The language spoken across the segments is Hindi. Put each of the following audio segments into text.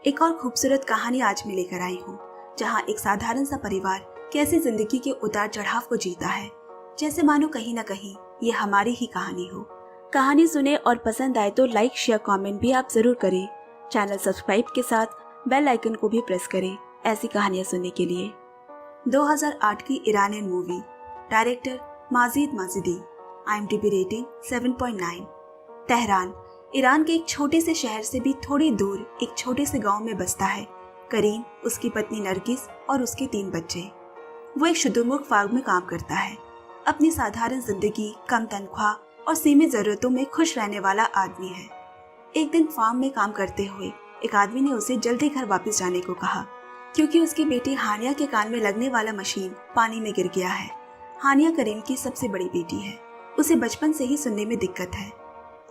एक और खूबसूरत कहानी आज मैं लेकर आई हूँ, जहाँ एक साधारण सा परिवार कैसे जिंदगी के उतार चढ़ाव को जीता है, जैसे मानो कहीं न कहीं ये हमारी ही कहानी हो। कहानी सुने और पसंद आए तो लाइक शेयर कमेंट भी आप जरूर करें। चैनल सब्सक्राइब के साथ बेल आइकन को भी प्रेस करें ऐसी कहानियां सुनने के लिए। 2008 की Iranian movie, director Majid Majidi, IMDb rating 7.9। Tehran, Iran के एक छोटे से शहर से भी थोड़ी दूर एक छोटे से गांव में बसता है करीम, उसकी पत्नी नरगिस और उसके 3 बच्चे। वो एक शुतुरमुर्ग फार्म में काम करता है। अपनी साधारण जिंदगी, कम तनख्वाह और सीमित जरूरतों में खुश रहने वाला आदमी है। एक दिन फार्म में काम करते हुए एक आदमी ने उसे जल्दी घर वापस जाने को कहा, क्योंकि उसकी बेटी हानिया के कान में लगने वाला मशीन पानी में गिर गया है। हानिया करीम की सबसे बड़ी बेटी है, उसे बचपन से ही सुनने में दिक्कत है।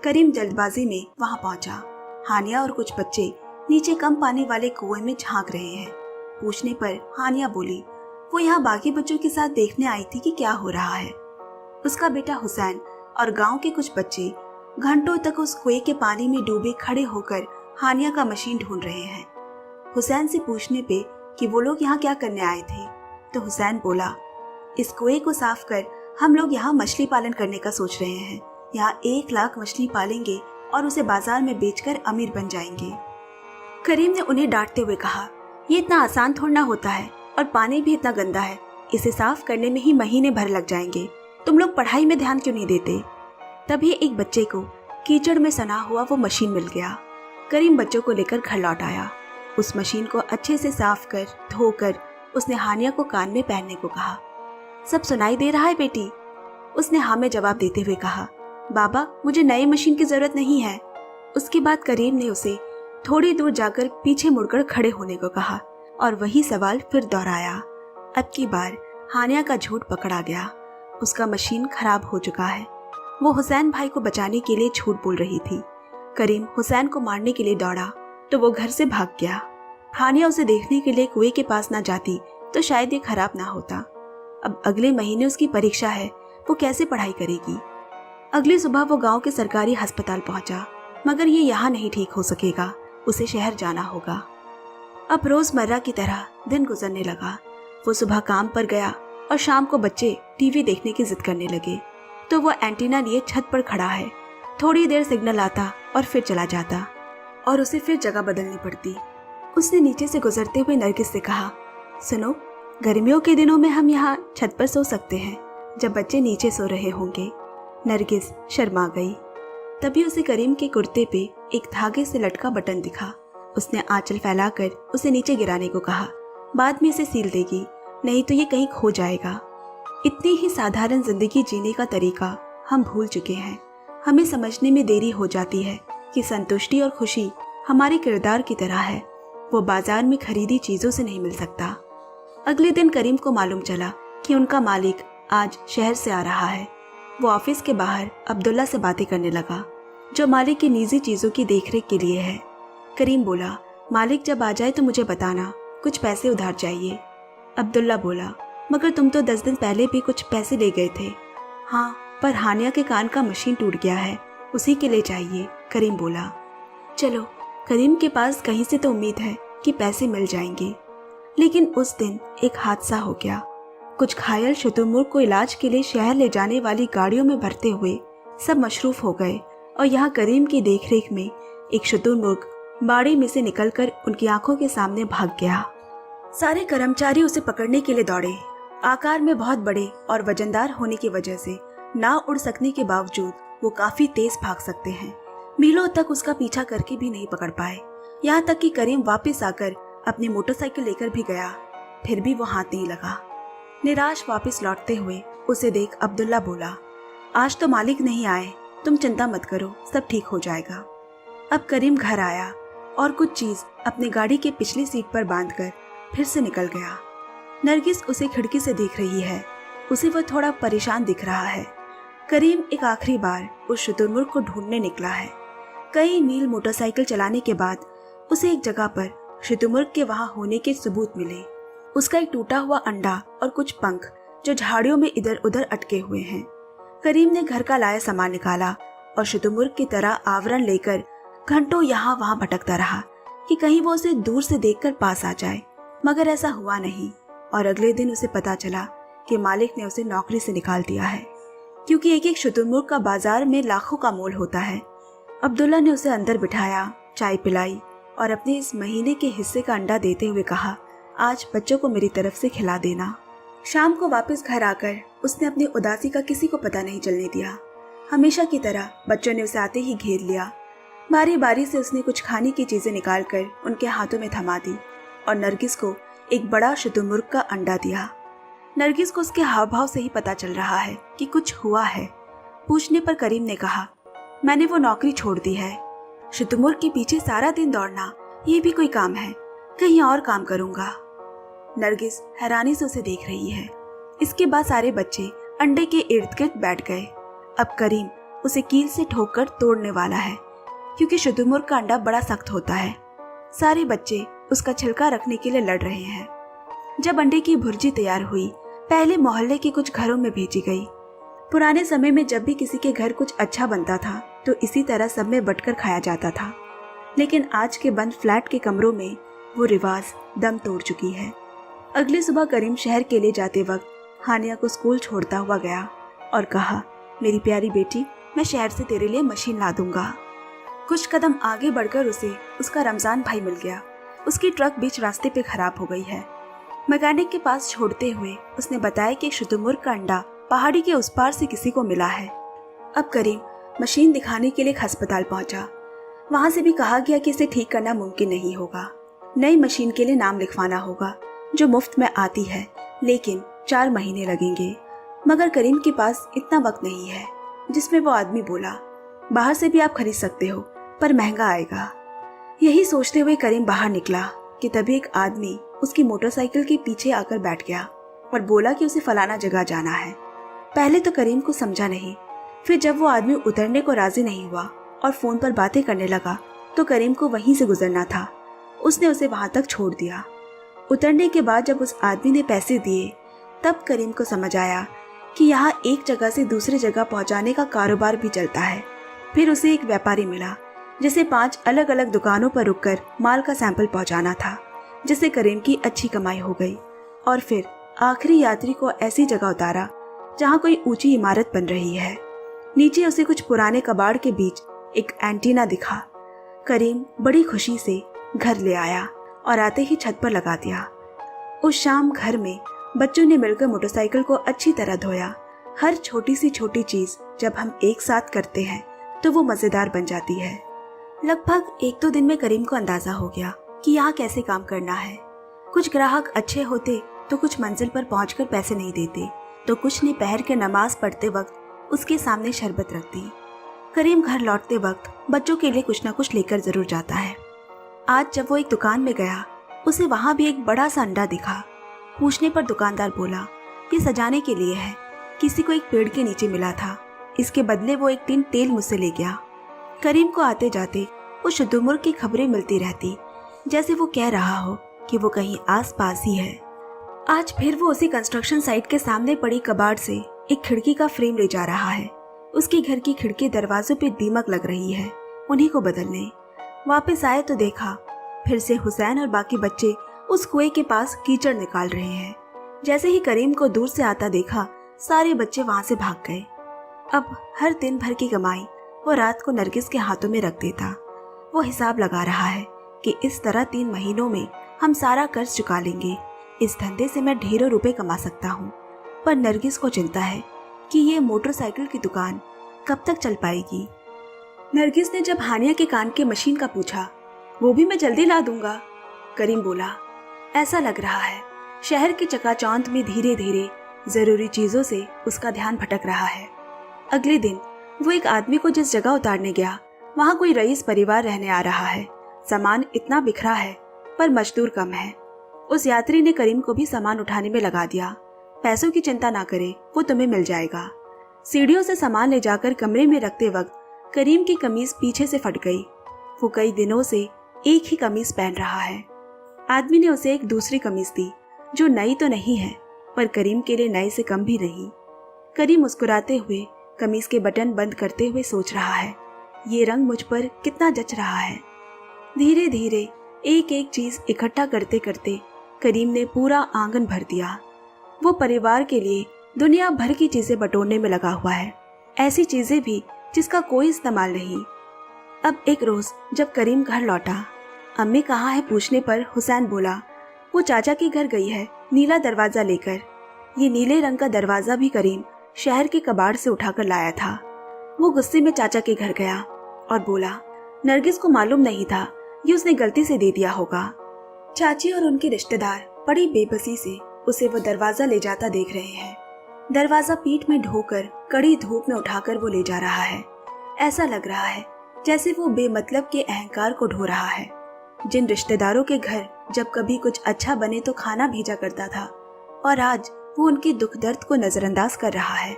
करीम जल्दबाजी में वहां पहुंचा। हानिया और कुछ बच्चे नीचे कम पानी वाले कुएं में झांक रहे हैं। पूछने पर हानिया बोली वो यहाँ बाकी बच्चों के साथ देखने आई थी कि क्या हो रहा है। उसका बेटा हुसैन और गांव के कुछ बच्चे घंटों तक उस कुएं के पानी में डूबे खड़े होकर हानिया का मशीन ढूंढ रहे हैं। हुसैन से पूछने पे कि वो लोग यहाँ क्या करने आए थे, तो हुसैन बोला इस कुएं को साफ कर हम लोग यहाँ मछली पालन करने का सोच रहे हैं। यहाँ 1 लाख मछली पालेंगे और उसे बाजार में बेचकर अमीर बन जाएंगे। करीम ने उन्हें डांटते हुए कहा, ये इतना आसान थोड़ा होता है और पानी भी इतना गंदा है, इसे साफ करने में ही महीने भर लग जाएंगे। तुम लोग पढ़ाई में ध्यान क्यों नहीं देते? तभी एक बच्चे को कीचड़ में सना हुआ वो मशीन मिल गया। करीम बच्चों को लेकर घर लौट आया। उस मशीन को अच्छे से साफ कर धोकर उसने हानिया को कान में पहनने को कहा। सब सुनाई दे रहा है बेटी? उसने हाँ में जवाब देते हुए कहा। बाबा, मुझे नई मशीन की जरूरत नहीं है। उसके बाद करीम ने उसे थोड़ी दूर जाकर पीछे मुड़कर खड़े होने को कहा और वही सवाल फिर दोहराया। अब की बार हानिया का झूठ पकड़ा गया। उसका मशीन खराब हो चुका है। वो हुसैन भाई को बचाने के लिए झूठ बोल रही थी। करीम हुसैन को मारने के लिए दौड़ा तो वो घर से भाग गया। हानिया उसे देखने के लिए कुएं के पास ना जाती तो शायद ये खराब ना होता। अब अगले महीने उसकी परीक्षा है, वो कैसे पढ़ाई करेगी? अगली सुबह वो गांव के सरकारी अस्पताल पहुंचा, मगर ये यहाँ नहीं ठीक हो सकेगा, उसे शहर जाना होगा। अब रोजमर्रा की तरह दिन गुजरने लगा। वो सुबह काम पर गया और शाम को बच्चे टीवी देखने की जिद करने लगे तो वो एंटीना लिए छत पर खड़ा है। थोड़ी देर सिग्नल आता और फिर चला जाता और उसे फिर जगह बदलनी पड़ती। उसने नीचे से गुजरते हुए नरगिस से कहा, सुनो, गर्मियों के दिनों में हम यहाँ छत पर सो सकते हैं जब बच्चे नीचे सो रहे होंगे। नरगिस शर्मा गई। तभी उसे करीम के कुर्ते पे एक धागे से लटका बटन दिखा। उसने आंचल फैलाकर उसे नीचे गिराने को कहा। बाद में इसे सील देगी, नहीं तो ये कहीं खो जाएगा। इतनी ही साधारण जिंदगी जीने का तरीका हम भूल चुके हैं। हमें समझने में देरी हो जाती है कि संतुष्टि और खुशी हमारे किरदार की तरह है, वो बाजार में खरीदी चीजों से नहीं मिल सकता। अगले दिन करीम को मालूम चला कि उनका मालिक आज शहर से आ रहा है। वो ऑफिस के बाहर अब्दुल्ला से बातें करने लगा, जो मालिक की निजी चीजों की देखरेख के लिए है। करीम बोला, मालिक जब आ जाए तो मुझे बताना, कुछ पैसे उधार चाहिए। अब्दुल्ला बोला, मगर तुम तो 10 दिन पहले भी कुछ पैसे ले गए थे। हाँ, पर हानिया के कान का मशीन टूट गया है, उसी के लिए चाहिए। करीम बोला, चलो, करीम के पास कहीं से तो उम्मीद है कि पैसे मिल जाएंगे। लेकिन उस दिन एक हादसा हो गया। कुछ घायल शुतुरमुर्ग को इलाज के लिए शहर ले जाने वाली गाड़ियों में भरते हुए सब मशरूफ हो गए और यहाँ करीम की देखरेख में एक शुतुरमुर्ग बाड़ी में से निकलकर उनकी आंखों के सामने भाग गया। सारे कर्मचारी उसे पकड़ने के लिए दौड़े। आकार में बहुत बड़े और वजनदार होने की वजह से ना उड़ सकने के बावजूद वो काफी तेज भाग सकते हैं। मीलों तक उसका पीछा करके भी नहीं पकड़ पाए। यहाँ तक कि करीम वापस आकर अपनी मोटरसाइकिल लेकर भी गया, फिर भी वो हाथ नहीं लगा। निराश वापस लौटते हुए उसे देख अब्दुल्ला बोला, आज तो मालिक नहीं आए, तुम चिंता मत करो, सब ठीक हो जाएगा। अब करीम घर आया और कुछ चीज अपनी गाड़ी के पिछली सीट पर बांधकर फिर से निकल गया। नरगिस उसे खिड़की से देख रही है। उसे वो थोड़ा परेशान दिख रहा है। करीम एक आखिरी बार उस शुतुरमुर्ग को ढूंढने निकला है। कई मील मोटरसाइकिल चलाने के बाद उसे एक जगह पर शुतुरमुर्ग के वहां होने के सबूत मिले। उसका एक टूटा हुआ अंडा और कुछ पंख जो झाड़ियों में इधर उधर अटके हुए हैं। करीम ने घर का लाया सामान निकाला और शुतुरमुर्ग की तरह आवरण लेकर घंटों यहाँ वहाँ भटकता रहा, कि कहीं वो उसे दूर से देखकर पास आ जाए, मगर ऐसा हुआ नहीं। और अगले दिन उसे पता चला कि मालिक ने उसे नौकरी से निकाल दिया है, क्योंकि एक एक शुतुरमुर्ग का बाजार में लाखों का मोल होता है। अब्दुल्ला ने उसे अंदर बिठाया, चाय पिलाई और अपने इस महीने के हिस्से का अंडा देते हुए कहा, आज बच्चों को मेरी तरफ से खिला देना। शाम को वापस घर आकर उसने अपनी उदासी का किसी को पता नहीं चलने दिया। हमेशा की तरह बच्चों ने उसे आते ही घेर लिया। बारी बारी से उसने कुछ खाने की चीजें निकालकर उनके हाथों में थमा दी और नरगिस को एक बड़ा शुतुरमुर्ग का अंडा दिया। नरगिस को उसके हाव भाव से ही पता चल रहा है कि कुछ हुआ है। पूछने पर करीम ने कहा, मैंने वो नौकरी छोड़ दी है। शुतुरमुर्ग के पीछे सारा दिन दौड़ना ये भी कोई काम है? कहीं और काम करूंगा। नरगिस हैरानी से उसे देख रही है। इसके बाद सारे बच्चे अंडे के इर्द गिर्द बैठ गए। अब करीम उसे कील से ठोककर तोड़ने वाला है, क्योंकि शुतुरमुर्ग का अंडा बड़ा सख्त होता है। सारे बच्चे उसका छिलका रखने के लिए लड़ रहे हैं। जब अंडे की भुर्जी तैयार हुई, पहले मोहल्ले के कुछ घरों में भेजी गई। पुराने समय में जब भी किसी के घर कुछ अच्छा बनता था तो इसी तरह सब में बंटकर खाया जाता था, लेकिन आज के बंद फ्लैट के कमरों में वो रिवाज दम तोड़ चुकी है। अगली सुबह करीम शहर के लिए जाते वक्त हानिया को स्कूल छोड़ता हुआ गया और कहा, मेरी प्यारी बेटी, मैं शहर से तेरे लिए मशीन ला दूंगा। कुछ कदम आगे बढ़कर उसे उसका रमजान भाई मिल गया। उसकी ट्रक बीच रास्ते पे खराब हो गई है। मैकेनिक के पास छोड़ते हुए उसने बताया कि शुतुरमुर्ग का अंडा पहाड़ी के उस पार से किसी को मिला है। अब करीम मशीन दिखाने के लिए अस्पताल पहुंचा। वहां से भी कहा गया कि इसे ठीक करना मुमकिन नहीं होगा। नई मशीन के लिए नाम लिखवाना होगा जो मुफ्त में आती है, लेकिन 4 महीने लगेंगे। मगर करीम के पास इतना वक्त नहीं है। जिसमें वो आदमी बोला, बाहर से भी आप खरीद सकते हो पर महंगा आएगा। यही सोचते हुए करीम बाहर निकला कि तभी एक आदमी उसकी मोटरसाइकिल के पीछे आकर बैठ गया और बोला कि उसे फलाना जगह जाना है। पहले तो करीम को समझा नहीं, फिर जब वो आदमी उतरने को राजी नहीं हुआ और फोन पर बातें करने लगा तो करीम को वहीं से गुजरना था। उसने उसे वहां तक छोड़ दिया। उतरने के बाद जब उस आदमी ने पैसे दिए तब करीम को समझ आया कि यहाँ एक जगह से दूसरी जगह पहुँचाने का कारोबार भी चलता है। फिर उसे एक व्यापारी मिला जिसे 5 अलग अलग दुकानों पर रुककर माल का सैंपल पहुँचाना था, जिससे करीम की अच्छी कमाई हो गई। और फिर आखिरी यात्री को ऐसी जगह उतारा जहाँ कोई ऊंची इमारत बन रही है। नीचे उसे कुछ पुराने कबाड़ के बीच एक एंटीना दिखा। करीम बड़ी खुशी से घर ले आया और आते ही छत पर लगा दिया। उस शाम घर में बच्चों ने मिलकर मोटरसाइकिल को अच्छी तरह धोया। हर छोटी सी छोटी चीज जब हम एक साथ करते हैं तो वो मजेदार बन जाती है। लगभग 1-2 दिन में करीम को अंदाजा हो गया कि यहाँ कैसे काम करना है। कुछ ग्राहक अच्छे होते तो कुछ मंजिल पर पहुंचकर पैसे नहीं देते, तो कुछ ने पहर के नमाज पढ़ते वक्त उसके सामने शरबत रख दी। करीम घर लौटते वक्त बच्चों के लिए कुछ न कुछ लेकर जरूर जाता है। आज जब वो एक दुकान में गया, उसे वहां भी एक बड़ा सा अंडा दिखा। पूछने पर दुकानदार बोला, ये सजाने के लिए है, किसी को एक पेड़ के नीचे मिला था, इसके बदले वो 1 टिन तेल मुझसे ले गया। करीम को आते जाते वो शुतुरमुर्ग की खबरें मिलती रहती, जैसे वो कह रहा हो कि वो कहीं आस पास ही है। आज फिर वो उसी कंस्ट्रक्शन साइट के सामने पड़ी कबाड़ से एक खिड़की का फ्रेम ले जा रहा है। उसके घर की खिड़की दरवाजों पे दीमक लग रही है, उन्हीं को बदलने। वापस आए तो देखा फिर से हुसैन और बाकी बच्चे उस कुएं के पास कीचड़ निकाल रहे हैं। जैसे ही करीम को दूर से आता देखा, सारे बच्चे वहां से भाग गए। अब हर दिन भर की कमाई वो रात को नरगिस के हाथों में रख देता। वो हिसाब लगा रहा है कि इस तरह 3 महीनों में हम सारा कर्ज चुका लेंगे। इस धंधे से मैं ढेरों रुपए कमा सकता हूँ। पर नरगिस को चिंता है कि ये मोटरसाइकिल की दुकान कब तक चल पाएगी। नरगिस ने जब हानिया के कान के मशीन का पूछा, वो भी मैं जल्दी ला दूंगा। करीम बोला, ऐसा लग रहा है शहर की चकाचौंध में धीरे धीरे जरूरी चीजों से उसका ध्यान भटक रहा है। अगले दिन वो एक आदमी को जिस जगह उतारने गया, वहाँ कोई रईस परिवार रहने आ रहा है। सामान इतना बिखरा है पर मजदूर कम है। उस यात्री ने करीम को भी सामान उठाने में लगा दिया। पैसों की चिंता ना करे, वो तुम्हें मिल जाएगा। सीढ़ियों से सामान ले जाकर कमरे में रखते वक्त करीम की कमीज पीछे से फट गई। वो कई दिनों से एक ही कमीज पहन रहा है। आदमी ने उसे एक दूसरी कमीज दी जो नई तो नहीं है पर करीम के लिए नए से कम भी नहीं। करीम मुस्कुराते हुए कमीज के बटन बंद करते हुए सोच रहा है, ये रंग मुझ पर कितना जच रहा है। धीरे धीरे एक एक चीज इकट्ठा करते करते करीम ने पूरा आंगन भर दिया। वो परिवार के लिए दुनिया भर की चीजें बटोरने में लगा हुआ है, ऐसी चीजें भी जिसका कोई इस्तेमाल नहीं। अब एक रोज जब करीम घर लौटा, अम्मी कहाँ है पूछने पर हुसैन बोला, वो चाचा के घर गई है नीला दरवाजा लेकर। ये नीले रंग का दरवाजा भी करीम शहर के कबाड़ से उठाकर लाया था। वो गुस्से में चाचा के घर गया और बोला, नरगिस को मालूम नहीं था, ये उसने गलती से दे दिया होगा। चाची और उनके रिश्तेदार बड़ी बेबसी से उसे वो दरवाजा ले जाता देख रहे हैं। दरवाजा पीठ में ढोकर कड़ी धूप में उठाकर वो ले जा रहा है। ऐसा लग रहा है जैसे वो बेमतलब के अहंकार को ढो रहा है। जिन रिश्तेदारों के घर जब कभी कुछ अच्छा बने तो खाना भेजा करता था, और आज वो उनके दुख दर्द को नजरअंदाज कर रहा है।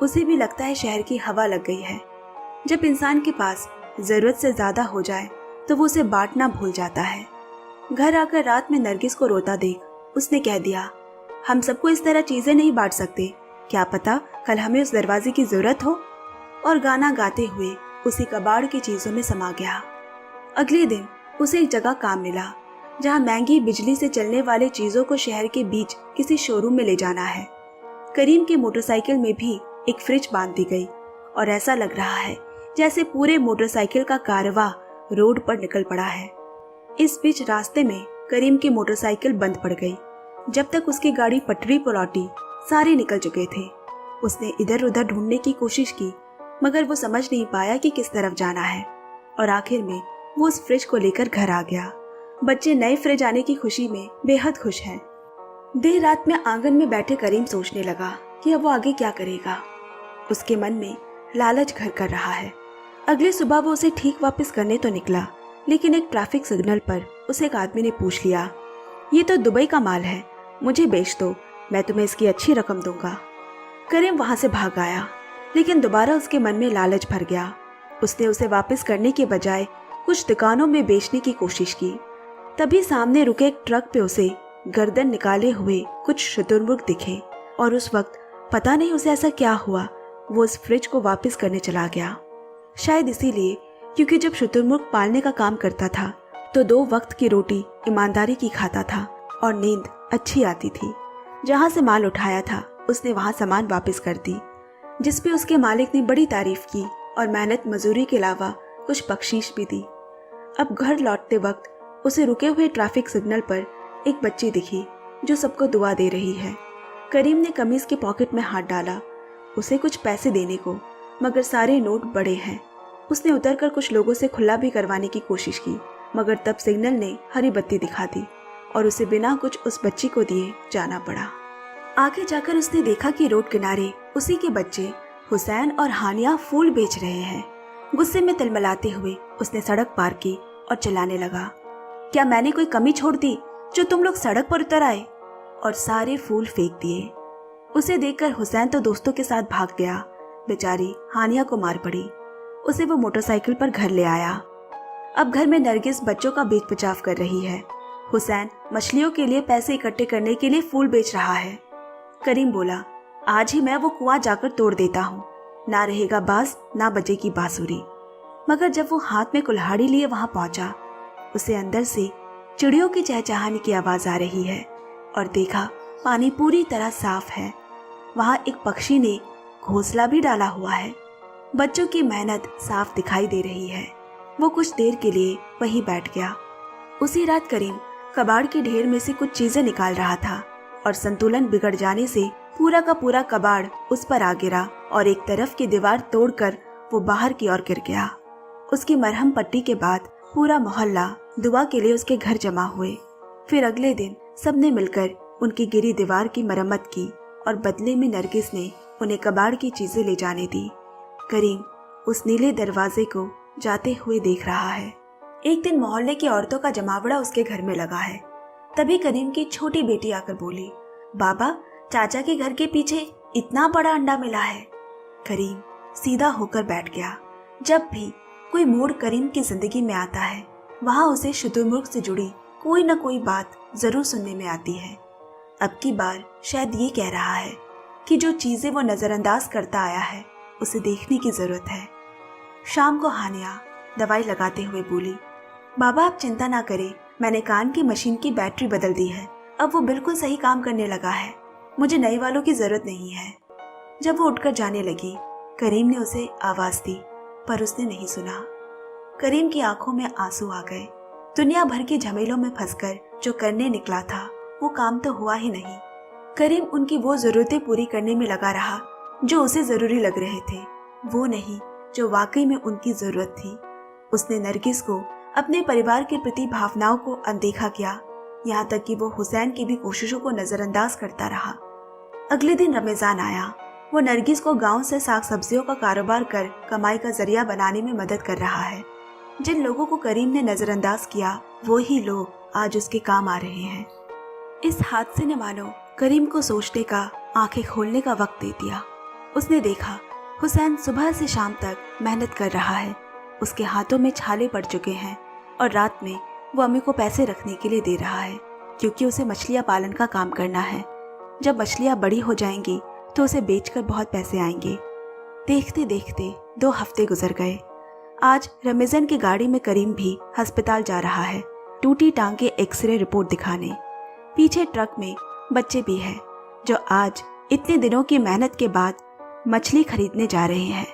उसे भी लगता है शहर की हवा लग गई है। जब इंसान के पास जरूरत से ज्यादा हो जाए तो वो उसे बांटना भूल जाता है। घर आकर रात में नरगिस को रोता देख उसने कह दिया, हम सबको इस तरह चीजें नहीं बांट सकते, क्या पता कल हमें उस दरवाजे की जरूरत हो। और गाना गाते हुए उसी कबाड़ की चीजों में समा गया। अगले दिन उसे एक जगह काम मिला जहां महंगी बिजली से चलने वाले चीजों को शहर के बीच किसी शोरूम में ले जाना है। करीम के मोटरसाइकिल में भी एक फ्रिज बांध दी गई और ऐसा लग रहा है जैसे पूरे मोटरसाइकिल का कारवां रोड पर निकल पड़ा है। इस बीच रास्ते में करीम की मोटरसाइकिल बंद पड़ गई। जब तक उसकी गाड़ी पटरी पर लौटी सारे निकल चुके थे। उसने इधर उधर ढूंढने की कोशिश की, मगर वो समझ नहीं पाया कि किस तरफ जाना है, और आखिर में वो उस फ्रिज को लेकर घर आ गया। बच्चे नए फ्रिज आने की खुशी में बेहद खुश हैं। देर रात में आंगन में बैठे करीम सोचने लगा कि अब वो आगे क्या करेगा। उसके मन में लालच घर कर रहा है। अगली सुबह वो उसे ठीक वापस करने तो निकला, लेकिन एक ट्रैफिक सिग्नल पर उसे एक आदमी ने पूछ लिया, ये तो दुबई का माल है, मुझे बेच दो, मैं तुम्हें इसकी अच्छी रकम दूंगा। करीम वहां से भाग आया, लेकिन दोबारा उसके मन में लालच भर गया। उसने उसे वापस करने के बजाय कुछ दुकानों में बेचने की कोशिश की। तभी सामने रुके एक ट्रक पे उसे गर्दन निकाले हुए कुछ शुतुरमुर्ग दिखे, और उस वक्त पता नहीं उसे ऐसा क्या हुआ, वो उस फ्रिज को वापस करने चला गया। शायद इसीलिए क्योंकि जब शुतुरमुर्ग पालने का काम करता था तो 2 वक्त की रोटी ईमानदारी की खाता था और नींद अच्छी आती थी। जहां से माल उठाया था उसने वहां सामान वापस कर दी, जिसपे उसके मालिक ने बड़ी तारीफ की और मेहनत मजूरी के अलावा कुछ बख्शीश भी दी। अब घर लौटते वक्त उसे रुके हुए ट्रैफिक सिग्नल पर एक बच्ची दिखी जो सबको दुआ दे रही है। करीम ने कमीज के पॉकेट में हाथ डाला उसे कुछ पैसे देने को, मगर सारे नोट बड़े हैं। उसने उतरकर कुछ लोगों से खुला भी करवाने की कोशिश की, मगर तब सिग्नल ने हरी बत्ती दिखा दी और उसे बिना कुछ उस बच्ची को दिए जाना पड़ा। आगे जाकर उसने देखा कि रोड किनारे उसी के बच्चे हुसैन और हानिया फूल बेच रहे हैं। गुस्से में तिलमिलाते हुए उसने सड़क पार की और चिल्लाने लगा, क्या मैंने कोई कमी छोड़ दी जो तुम लोग सड़क पर उतर आए? और सारे फूल फेंक दिए। उसे देखकर हुसैन तो दोस्तों के साथ भाग गया। बेचारी हानिया को मार पड़ी। उसे वो मोटरसाइकिल पर घर ले आया। अब घर में नरगिस बच्चों का बेच बचाव कर रही है। हुसैन मछलियों के लिए पैसे इकट्ठे करने के लिए फूल बेच रहा है। करीम बोला, आज ही मैं वो कुआं जाकर तोड़ देता हूँ, ना रहेगा बाज ना बजेगी बांसुरी। मगर जब वो हाथ में कुल्हाड़ी लिए वहां पहुंचा, उसे अंदर से चिड़ियों की चहचहाने की आवाज आ रही है और देखा पानी पूरी तरह साफ है। वहां एक पक्षी ने घोंसला भी डाला हुआ है। बच्चों की मेहनत साफ दिखाई दे रही है। वो कुछ देर के लिए वहीं बैठ गया। उसी रात करीम कबाड़ के ढेर में से कुछ चीजें निकाल रहा था और संतुलन बिगड़ जाने से पूरा का पूरा कबाड़ उस पर आ गिरा और एक तरफ की दीवार तोड़कर वो बाहर की ओर गिर गया। उसकी मरहम पट्टी के बाद पूरा मोहल्ला दुआ के लिए उसके घर जमा हुए। फिर अगले दिन सबने मिलकर उनकी गिरी दीवार की मरम्मत की और बदले में नरगिस ने उन्हें कबाड़ की चीजें ले जाने दी। करीम उस नीले दरवाजे को जाते हुए देख रहा है। एक दिन मोहल्ले की औरतों का जमावड़ा उसके घर में लगा है। तभी करीम की छोटी बेटी आकर बोली, बाबा, चाचा के घर के पीछे इतना बड़ा अंडा मिला है। करीम सीधा होकर बैठ गया। जब भी कोई मोड़ करीम की जिंदगी में आता है, वहां उसे शुतुरमुर्ग से जुड़ी कोई न कोई बात जरूर सुनने में आती है। अब की बार शायद ये कह रहा है कि जो चीजें वो नजरअंदाज करता आया है उसे देखने की जरूरत है। शाम को हानिया दवाई लगाते हुए बोली, बाबा आप चिंता ना करें, मैंने कान की मशीन की बैटरी बदल दी है, अब वो बिल्कुल सही काम करने लगा है। मुझे नए वालों की जरूरत नहीं है। जब वो उठकर जाने लगी, करीम ने उसे आवाज दी, पर उसने नहीं सुना। करीम की आंखों में आंसू आ गए। दुनिया भर के झमेलों में फंसकर जो करने निकला था वो काम तो हुआ ही नहीं। करीम उनकी वो जरूरतें पूरी करने में लगा रहा जो उसे जरूरी लग रहे थे, वो नहीं जो वाकई में उनकी जरूरत थी। उसने नरगिस को अपने परिवार के प्रति भावनाओं को अनदेखा किया, यहाँ तक कि वो हुसैन की भी कोशिशों को नजरअंदाज करता रहा। अगले दिन रमजान आया। वो नरगिस को गांव से साग सब्जियों का कारोबार कर कमाई का जरिया बनाने में मदद कर रहा है। जिन लोगों को करीम ने नजरअंदाज किया वो ही लोग आज उसके काम आ रहे हैं। इस हादसे ने मानो करीम को सोचने का, आंखें खोलने का वक्त दे दिया। उसने देखा हुसैन सुबह से शाम तक मेहनत कर रहा है। उसके हाथों में छाले पड़ चुके हैं और रात में वो अम्मी को पैसे रखने के लिए दे रहा है, क्योंकि उसे मछलियाँ पालन का काम करना है। जब मछलियाँ बड़ी हो जाएंगी तो उसे बेचकर बहुत पैसे आएंगे। देखते देखते 2 हफ्ते गुजर गए। आज रमजान की गाड़ी में करीम भी अस्पताल जा रहा है, टूटी टांग के एक्सरे रिपोर्ट दिखाने। पीछे ट्रक में बच्चे भी हैं जो आज इतने दिनों की मेहनत के बाद मछली खरीदने जा रहे हैं।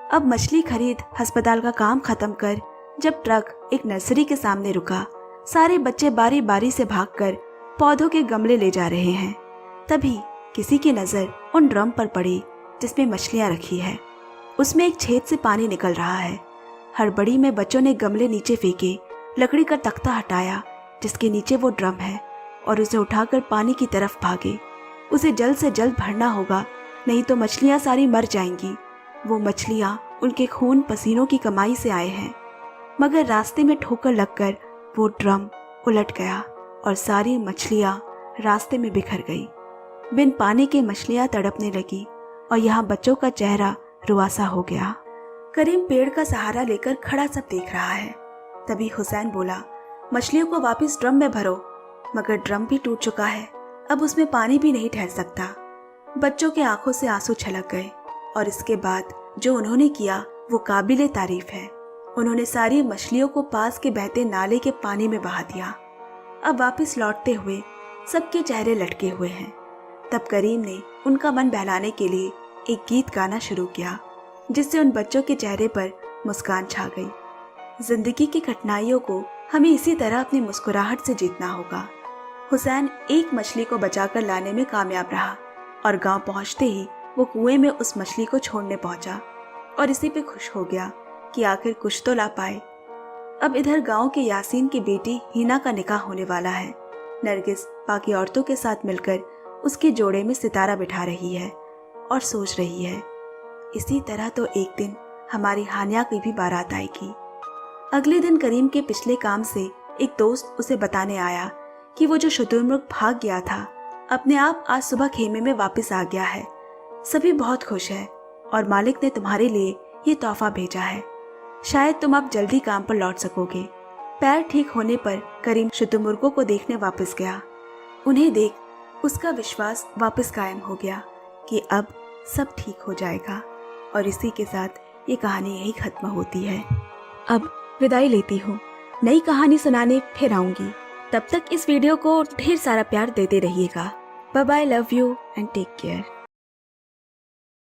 अब मछली खरीद अस्पताल का काम खत्म कर जब ट्रक एक नर्सरी के सामने रुका, सारे बच्चे बारी बारी से भागकर पौधों के गमले ले जा रहे हैं। तभी किसी की नजर उन ड्रम पर पड़ी जिसमें मछलियां रखी है। उसमें एक छेद से पानी निकल रहा है। हड़बड़ी में बच्चों ने गमले नीचे फेंके, लकड़ी का तख्ता हटाया जिसके नीचे वो ड्रम है और उसे उठाकर पानी की तरफ भागे। उसे जल्द से जल्द भरना होगा, नहीं तो मछलियां सारी मर जाएंगी। वो मछलियां उनके खून पसीनों की कमाई से आए हैं। मगर रास्ते में ठोकर लगकर वो ड्रम उलट गया और सारी मछलियां रास्ते में बिखर गई। बिन पानी के मछलियां तड़पने लगी और यहाँ बच्चों का चेहरा रुआसा हो गया। करीम पेड़ का सहारा लेकर खड़ा सब देख रहा है। तभी हुसैन बोला, मछलियों को वापस ड्रम में भरो। मगर ड्रम भी टूट चुका है, अब उसमें पानी भी नहीं ठहर सकता। बच्चों के आंखों से आंसू छलक गए और इसके बाद जो उन्होंने किया वो काबिले तारीफ है। उन्होंने सारी मछलियों को पास के बहते नाले के पानी में बहा दिया। अब वापस लौटते हुए सबके चेहरे लटके हुए हैं। तब करीम ने उनका मन बहलाने के लिए एक गीत गाना शुरू किया, जिससे उन बच्चों के चेहरे पर मुस्कान छा गई। जिंदगी की कठिनाइयों को हमें इसी तरह अपनी मुस्कुराहट से जीतना होगा। हुसैन एक मछली को बचाकर लाने में कामयाब रहा और गांव पहुंचते ही वो कुएं में उस मछली को छोड़ने पहुंचा और इसी पे खुश हो गया कि आखिर कुछ तो ला पाए। अब इधर गांव के यासीन की बेटी हिना का निकाह होने वाला है। नरगिस बाकी औरतों के साथ मिलकर उसके जोड़े में सितारा बिठा रही है और सोच रही है, इसी तरह तो एक दिन हमारी हानिया की भी बारात आएगी। अगले दिन करीम के पिछले काम से एक दोस्त उसे बताने आया कि वो जो शुतुरमुर्ग भाग गया था अपने आप आज सुबह खेमे में वापस आ गया है। सभी बहुत खुश है और मालिक ने तुम्हारे लिए ये तोहफा भेजा है। शायद तुम अब जल्दी काम पर लौट सकोगे। पैर ठीक होने पर करीम शुतुरमुर्गों को देखने वापस गया। उन्हें देख उसका विश्वास वापस कायम हो गया कि अब सब ठीक हो जाएगा। और इसी के साथ ये कहानी यही खत्म होती है। अब विदाई लेती हूँ, नई कहानी सुनाने फिर आऊंगी। तब तक इस वीडियो को ढेर सारा प्यार देते रहिएगा। Bye bye, love you and take care.